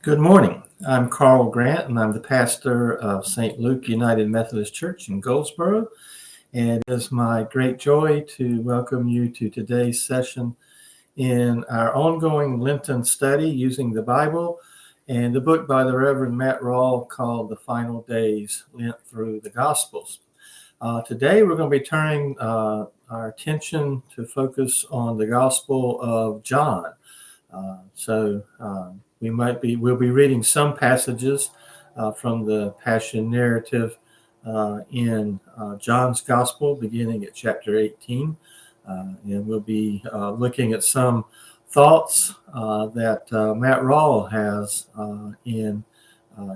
Good morning. I'm Carl Grant, and I'm the pastor of St. Luke United Methodist Church in Goldsboro. And it is my great joy to welcome you to today's session in our ongoing Lenten study using the Bible and the book by the Reverend Matt Rawle called The Final Days, Lent Through the Gospels. Today we're going to be turning our attention to focus on the Gospel of John. We'll be reading some passages from the Passion narrative in John's Gospel, beginning at chapter 18. And we'll be looking at some thoughts that Matt Rawle has in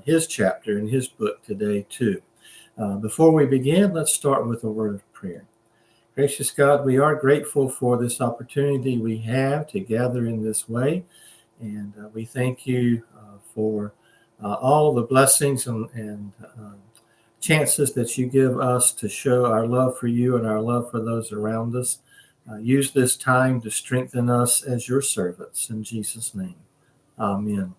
his chapter, in his book today, too. Before we begin, let's start with a word of prayer. Gracious God, we are grateful for this opportunity we have to gather in this way. And we thank you for all the blessings and chances that you give us to show our love for you and our love for those around us. Use this time to strengthen us as your servants. In Jesus' name, amen.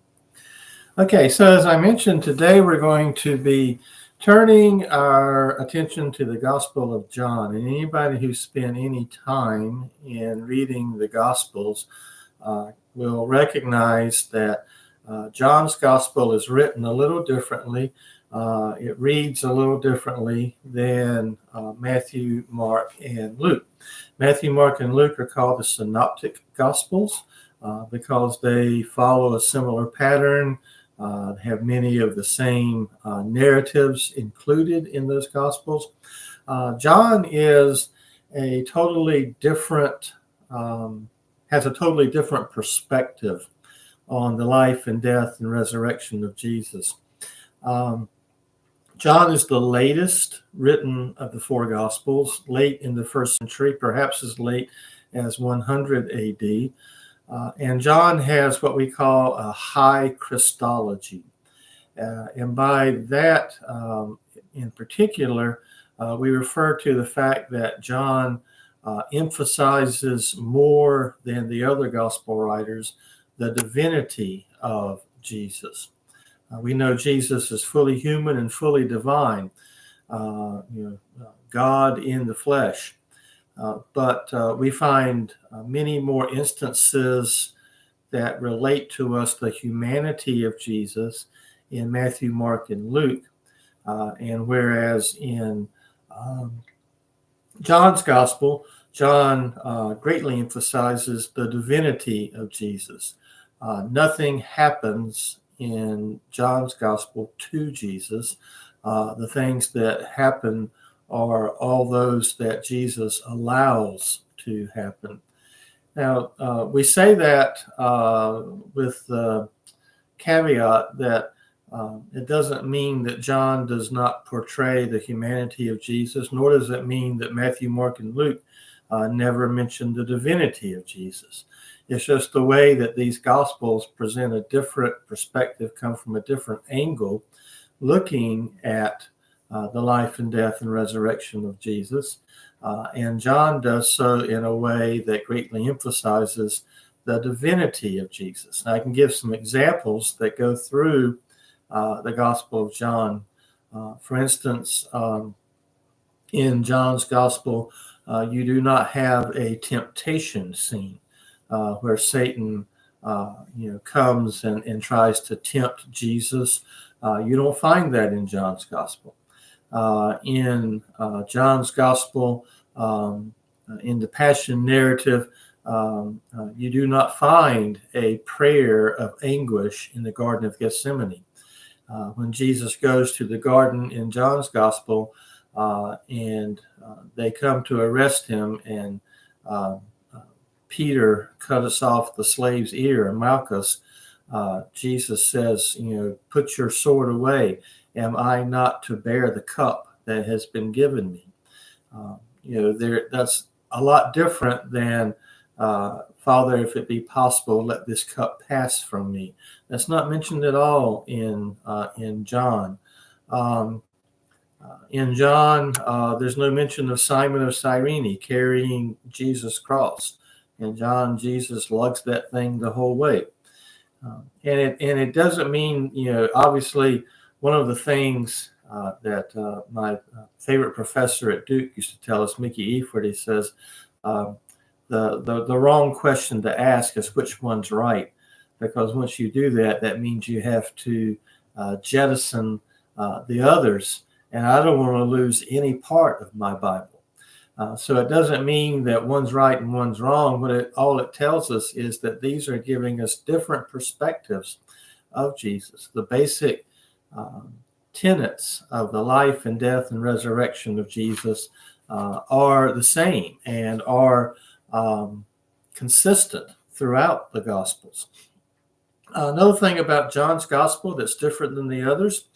Okay, so as I mentioned, today we're going to be turning our attention to the Gospel of John. And anybody who spent any time in reading the Gospels will recognize that John's Gospel is written a little differently. It reads a little differently than Matthew, Mark, and Luke. Matthew, Mark, and Luke are called the Synoptic Gospels because they follow a similar pattern, have many of the same narratives included in those Gospels. John is a totally different has a totally different perspective on the life and death and resurrection of Jesus. John is the latest written of the four Gospels, late in the first century, perhaps as late as 100 AD. And John has what we call a high Christology. And by that, in particular, we refer to the fact that John emphasizes more than the other gospel writers the divinity of Jesus. We know Jesus is fully human and fully divine, God in the flesh. But we find many more instances that relate to us the humanity of Jesus in Matthew, Mark, and Luke. And whereas in John's Gospel, John greatly emphasizes the divinity of Jesus. Nothing happens in John's Gospel to Jesus. The things that happen are all those that Jesus allows to happen. Now, we say that with the caveat that it doesn't mean that John does not portray the humanity of Jesus, nor does it mean that Matthew, Mark, and Luke never mention the divinity of Jesus. It's just the way that these Gospels present a different perspective, come from a different angle, looking at the life and death and resurrection of Jesus. And John does so in a way that greatly emphasizes the divinity of Jesus. And I can give some examples that go through the Gospel of John. For instance, in John's Gospel, you do not have a temptation scene where Satan comes and tries to tempt Jesus. You don't find that in John's Gospel. In John's Gospel, in the Passion narrative, you do not find a prayer of anguish in the Garden of Gethsemane. When Jesus goes to the garden in John's Gospel and they come to arrest him, and Peter cuts off the slave's ear, and Malchus, Jesus says, put your sword away. Am I not to bear the cup that has been given me? That's a lot different than, Father, if it be possible, let this cup pass from me. That's not mentioned at all in John. In John, there's no mention of Simon of Cyrene carrying Jesus' cross. In John, Jesus lugs that thing the whole way. And it doesn't mean, obviously, one of the things that my favorite professor at Duke used to tell us, Mickey Eford, he says, um, the wrong question to ask is which one's right, because once you do that, that means you have to jettison the others, and I don't want to lose any part of my Bible. So it doesn't mean that one's right and one's wrong, but all it tells us is that these are giving us different perspectives of Jesus. The basic tenets of the life and death and resurrection of Jesus are the same and are consistent throughout the Gospels. Another thing about John's Gospel that's different than the others,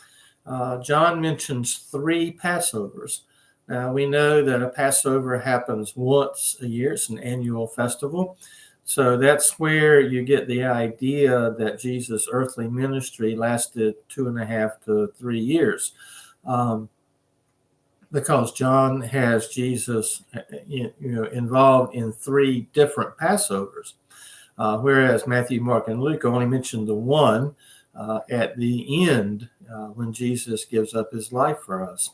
John mentions 3 Passovers. Now, we know that a Passover happens once a year. It's an annual festival. So that's where you get the idea that Jesus' earthly ministry lasted 2.5 to 3 years. Because John has Jesus involved in 3 different Passovers, whereas Matthew, Mark, and Luke only mention the one at the end when Jesus gives up his life for us.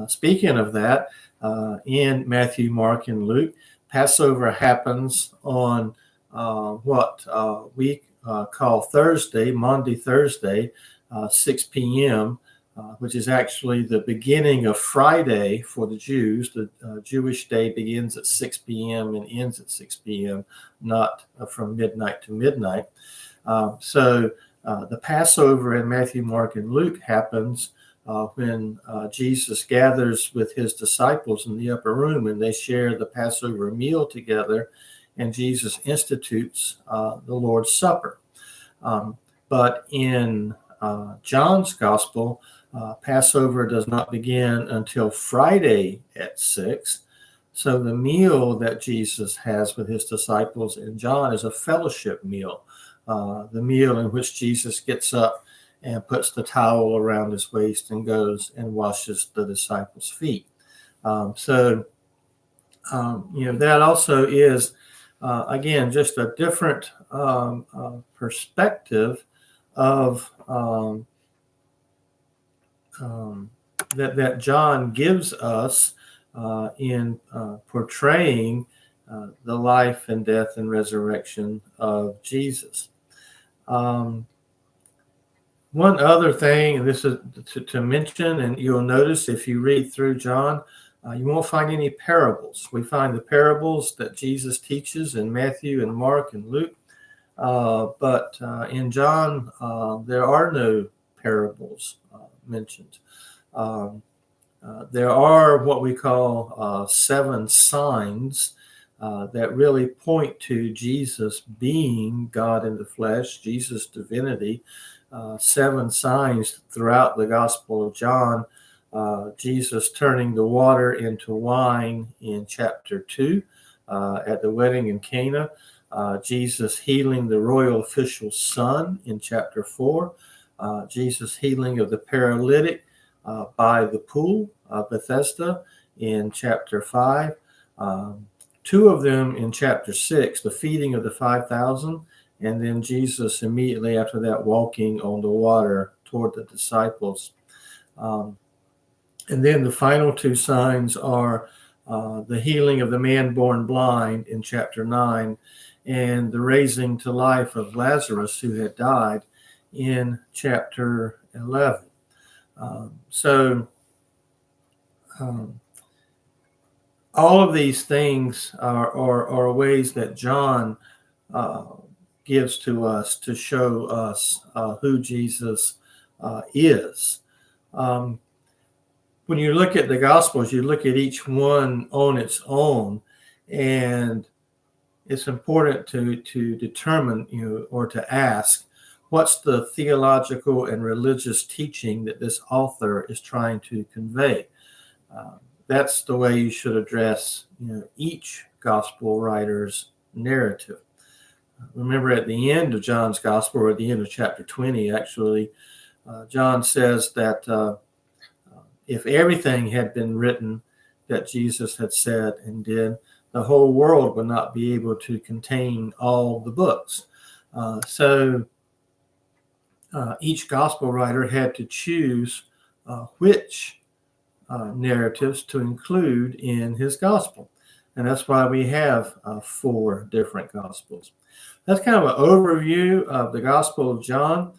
Speaking of that, in Matthew, Mark, and Luke, Passover happens on what we call Thursday, Maundy Thursday, 6 p.m., which is actually the beginning of Friday for the Jews. The Jewish day begins at 6 p.m. and ends at 6 p.m., not from midnight to midnight. So the Passover in Matthew, Mark, and Luke happens when Jesus gathers with his disciples in the upper room and they share the Passover meal together, and Jesus institutes the Lord's Supper. But in John's Gospel, Passover does not begin until Friday at 6. So the meal that Jesus has with his disciples in John is a fellowship meal, the meal in which Jesus gets up and puts the towel around his waist and goes and washes the disciples' feet. That also is, again, just a different perspective of that John gives us in portraying the life and death and resurrection of Jesus. One other thing, and this is to mention, and you'll notice if you read through John, you won't find any parables. We find the parables that Jesus teaches in Matthew and Mark and Luke, but in John, there are no parables mentioned. There are what we call 7 signs that really point to Jesus being God in the flesh, Jesus' divinity. 7 signs throughout the Gospel of John. Jesus turning the water into wine in chapter 2 at the wedding in Cana. Jesus healing the royal official's son in chapter 4. Jesus healing of the paralytic by the pool of Bethesda in chapter 5. 2 of them in chapter 6, the feeding of the 5,000. And then Jesus immediately after that walking on the water toward the disciples. And then the final 2 signs are the healing of the man born blind in chapter 9 and the raising to life of Lazarus who had died in chapter 11. All of these things are ways that John gives to us to show us who Jesus is. When you look at the Gospels, you look at each one on its own, and it's important to determine, or to ask, what's the theological and religious teaching that this author is trying to convey? That's the way you should address, each Gospel writer's narrative. Remember, at the end of John's Gospel, or at the end of chapter 20, actually, John says that if everything had been written that Jesus had said and did, the whole world would not be able to contain all the books. So each gospel writer had to choose which narratives to include in his gospel. And that's why we have 4 different gospels. That's kind of an overview of the Gospel of John.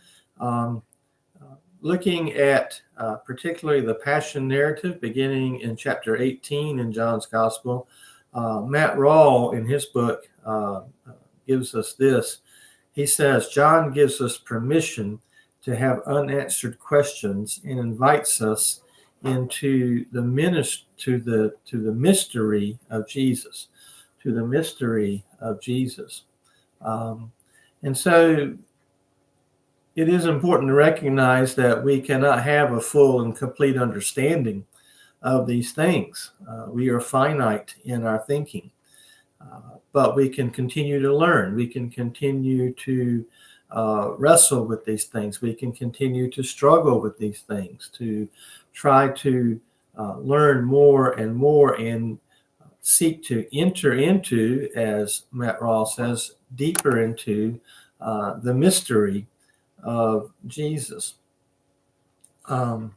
Looking at particularly the Passion narrative beginning in chapter 18 in John's Gospel, Matt Rawle in his book gives us this. He says, John gives us permission to have unanswered questions and invites us into the mystery of Jesus, to the mystery of Jesus. And so it is important to recognize that we cannot have a full and complete understanding of these things. We are finite in our thinking, but we can continue to learn. We can continue to wrestle with these things. We can continue to struggle with these things, to try to learn more and seek to enter into, as Matt Rawle says, deeper into the mystery of Jesus. Now,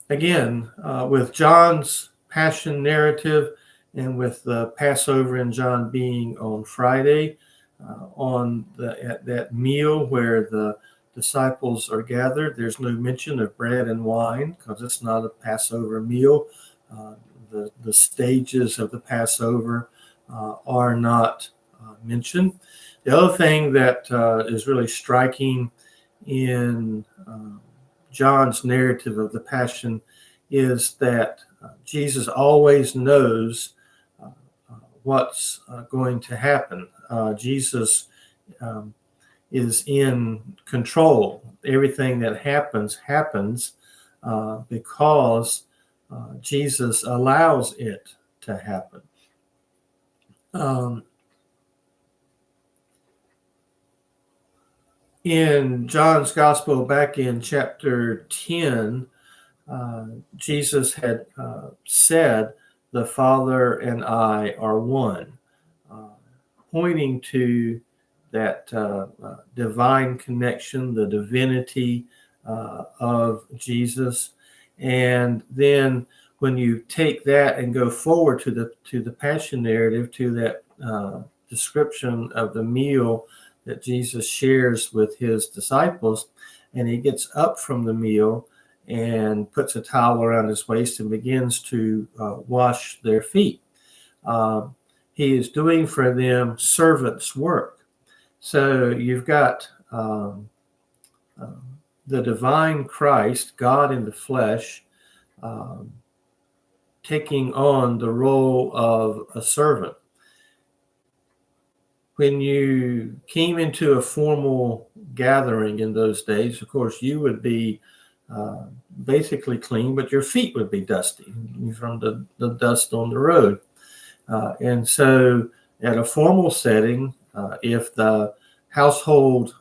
again, with John's Passion narrative and with the Passover and John being on Friday, at that meal where the disciples are gathered, there's no mention of bread and wine because it's not a Passover meal. The stages of the Passover are not mentioned. The other thing that is really striking in John's narrative of the Passion is that Jesus always knows what's going to happen. Jesus is in control. Everything that happens because Jesus allows it to happen. In John's Gospel, back in chapter 10, Jesus had said, "The Father and I are one," pointing to that divine connection, the divinity of Jesus. And then when you take that and go forward to the Passion narrative, to that description of the meal that Jesus shares with his disciples, and he gets up from the meal and puts a towel around his waist and begins to wash their feet. He is doing for them servant's work. So you've got the divine Christ, God in the flesh, taking on the role of a servant. When you came into a formal gathering in those days, of course, you would be basically clean, but your feet would be dusty from the dust on the road. And so at a formal setting, if the household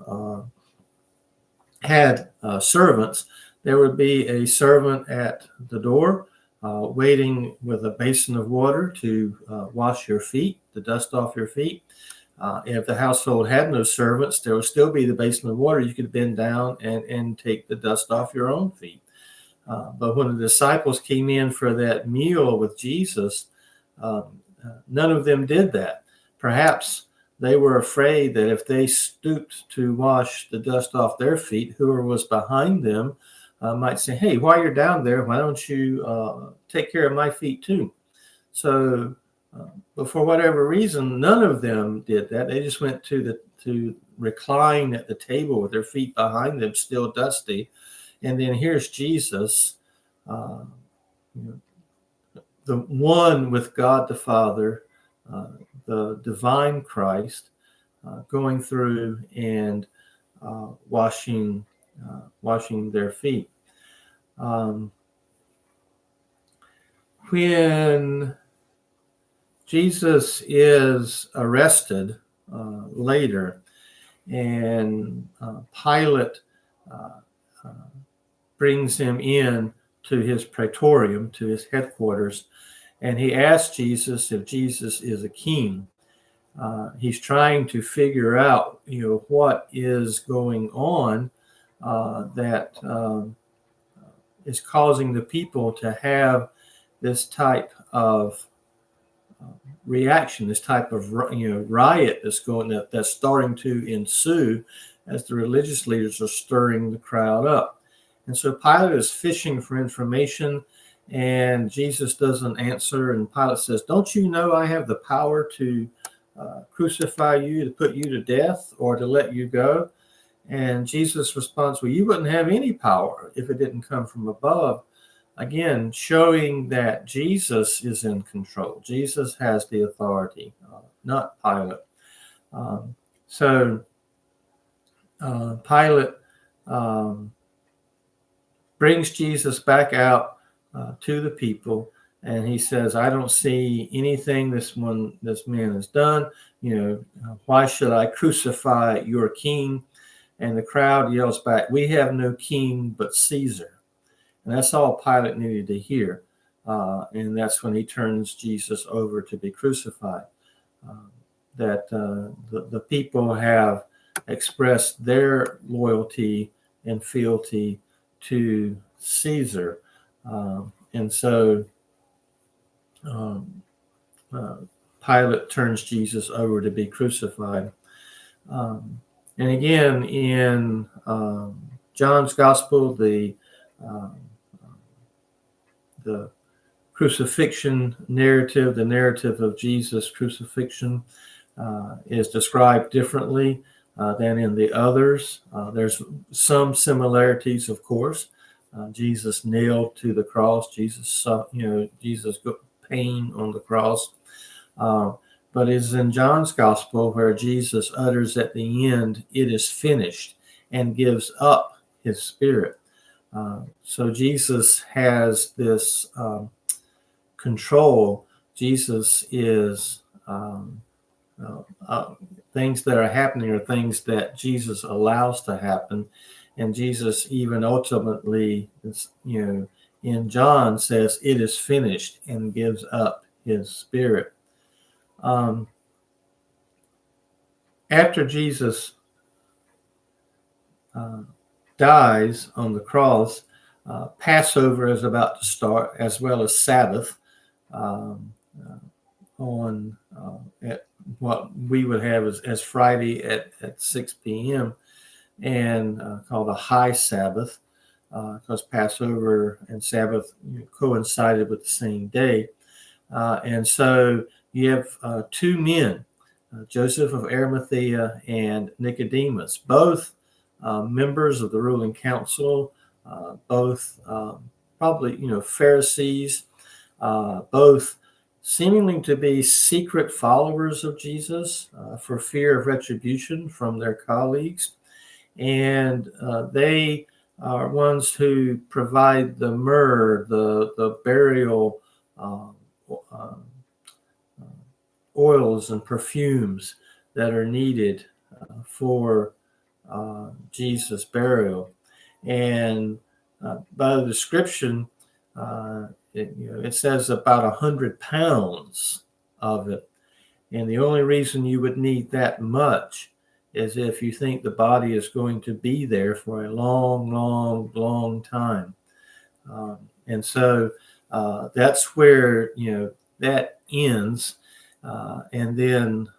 had servants, there would be a servant at the door waiting with a basin of water to wash your feet, the dust off your feet. If the household had no servants, there would still be the basin of water. You could bend down and take the dust off your own feet. But when the disciples came in for that meal with Jesus, none of them did that. Perhaps they were afraid that if they stooped to wash the dust off their feet, whoever was behind them might say, "Hey, while you're down there, why don't you take care of my feet too?" So, but for whatever reason, none of them did that. They just went to recline at the table with their feet behind them, still dusty. And then here's Jesus, the one with God the Father, the divine Christ, going through and washing their feet. When Jesus is arrested later, and Pilate brings him in to his praetorium, to his headquarters, and he asks Jesus if Jesus is a king. he's trying to figure out, what is going on that is causing the people to have this type of reaction, this type of riot that's starting to ensue as the religious leaders are stirring the crowd up. And so Pilate is fishing for information, and Jesus doesn't answer. And Pilate says, "Don't you know I have the power to crucify you, to put you to death, or to let you go?" And Jesus responds, "Well, you wouldn't have any power if it didn't come from above." Again, showing that Jesus is in control. Jesus has the authority, not Pilate. So Pilate brings Jesus back out to the people, and he says, "I don't see anything this man has done. Why should I crucify your king?" And the crowd yells back, "We have no king but Caesar." And that's all Pilate needed to hear. And that's when he turns Jesus over to be crucified. That the people have expressed their loyalty and fealty to Caesar. And so Pilate turns Jesus over to be crucified. And again, in John's Gospel, the crucifixion narrative, the narrative of Jesus' crucifixion, is described differently than in the others. There's some similarities, of course. Jesus nailed to the cross. Jesus got pain on the cross. But it's in John's Gospel where Jesus utters at the end, "It is finished," and gives up his spirit. So Jesus has this control. Jesus is things that are happening are things that Jesus allows to happen. And Jesus even ultimately, in John says, "It is finished," and gives up his spirit. After Jesus dies on the cross, Passover is about to start, as well as Sabbath, on at what we would have as Friday at 6 p.m. and called a high Sabbath, because Passover and Sabbath coincided with the same day. And so you have two men, Joseph of Arimathea and Nicodemus, both members of the ruling council, both probably Pharisees, both seemingly to be secret followers of Jesus for fear of retribution from their colleagues. And they are ones who provide the myrrh, the burial oils and perfumes that are needed for Jesus' burial. And by the description, it says about 100 pounds of it. And the only reason you would need that much is if you think the body is going to be there for a long, long, long time. And so that's where, that ends. And then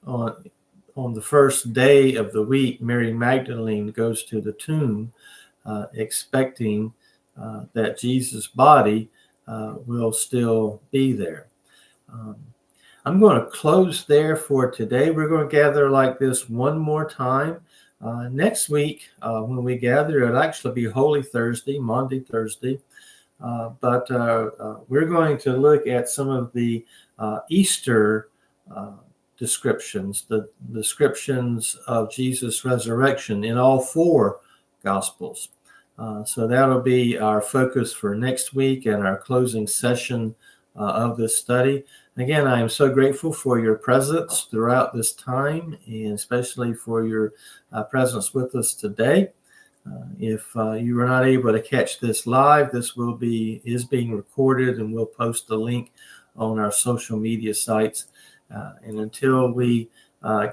on the first day of the week, Mary Magdalene goes to the tomb expecting that Jesus' body will still be there. I'm going to close there for today. We're going to gather like this one more time. Next week, when we gather, it'll actually be Holy Thursday, Maundy Thursday. But we're going to look at some of the Easter descriptions, the descriptions of Jesus' resurrection in all four Gospels. So that'll be our focus for next week and our closing session of this study. Again, I am so grateful for your presence throughout this time, and especially for your presence with us today. If you were not able to catch this live, this is being recorded, and we'll post the link on our social media sites. And until we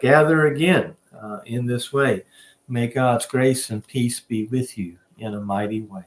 gather again in this way, may God's grace and peace be with you in a mighty way.